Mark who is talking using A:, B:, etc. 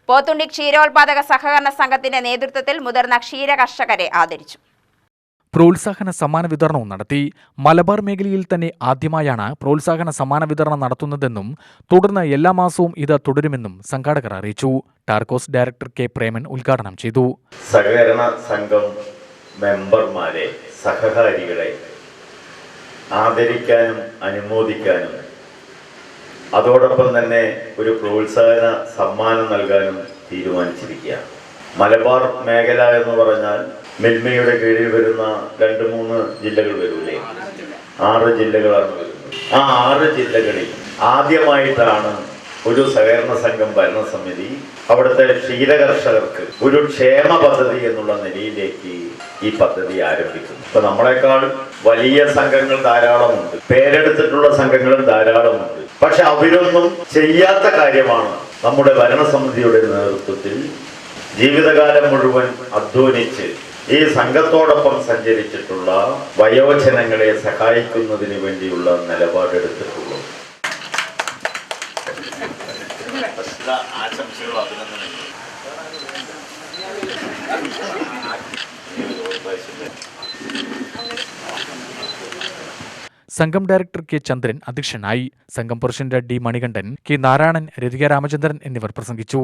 A: പോത്തുണ്ടി ക്ഷീരോത്പാദക സഹകരണ സംഘത്തിന്റെ നേതൃത്വത്തിൽ മുതിർന്ന ക്ഷീര കർഷകരെ ആദരിച്ചു.
B: പ്രോത്സാഹന സമ്മാന വിതരണവും നടത്തി. മലബാർ മേഖലയിൽ തന്നെ ആദ്യമായാണ് പ്രോത്സാഹന സമ്മാന വിതരണം നടത്തുന്നതെന്നും തുടർന്ന് എല്ലാ മാസവും ഇത് തുടരുമെന്നും സംഘാടകർ അറിയിച്ചു. ടാർക്കോസ് ഡയറക്ടർ കെ പ്രേമൻ ഉദ്ഘാടനം ചെയ്തു.
C: സഹകരണ സംഘം മെമ്പർമാരെ, സഹകാരികളെ ആദരിക്കാനും അനുമോദിക്കാനും അതോടൊപ്പം തന്നെ ഒരു പ്രോത്സാഹന സമ്മാനം നൽകാനും തീരുമാനിച്ചിരിക്കുകയാണ്. മലബാർ മേഖല എന്ന് പറഞ്ഞാൽ മിൽമയുടെ കീഴിൽ വരുന്ന 2-3 ജില്ലകൾ വരൂലേ? 6 ജില്ലകളാണ് വരുന്നത്. ആ 6 ജില്ലകളിൽ ആദ്യമായിട്ടാണ് ഒരു സഹകരണ സംഘം ഭരണസമിതി അവിടുത്തെ ക്ഷീരകർഷകർക്ക് ഒരു ക്ഷേമ പദ്ധതി എന്നുള്ള നിലയിലേക്ക് ഈ പദ്ധതി ആരംഭിക്കുന്നു. ഇപ്പൊ നമ്മളെക്കാൾ വലിയ സംഘങ്ങൾ ധാരാളമുണ്ട്, പേരെടുത്തിട്ടുള്ള സംഘങ്ങളും ധാരാളമുണ്ട്. പക്ഷെ അവരൊന്നും ചെയ്യാത്ത കാര്യമാണ് നമ്മുടെ ഭരണസമിതിയുടെ നേതൃത്വത്തിൽ ജീവിതകാലം മുഴുവൻ അധ്വാനിച്ച് ഈ സംഘത്തോടൊപ്പം സഞ്ചരിച്ചിട്ടുള്ള വയോജനങ്ങളെ സഹായിക്കുന്നതിന് വേണ്ടിയുള്ള നിലപാടെടുത്തിട്ടുള്ളൂ.
B: സംഘം ഡയറക്ടർ കെ ചന്ദ്രൻ അധ്യക്ഷനായി. സംഘം president D Manikandan, K Narayanan, Rathika Ramachandran എന്നിവർ പ്രസംഗിച്ചു.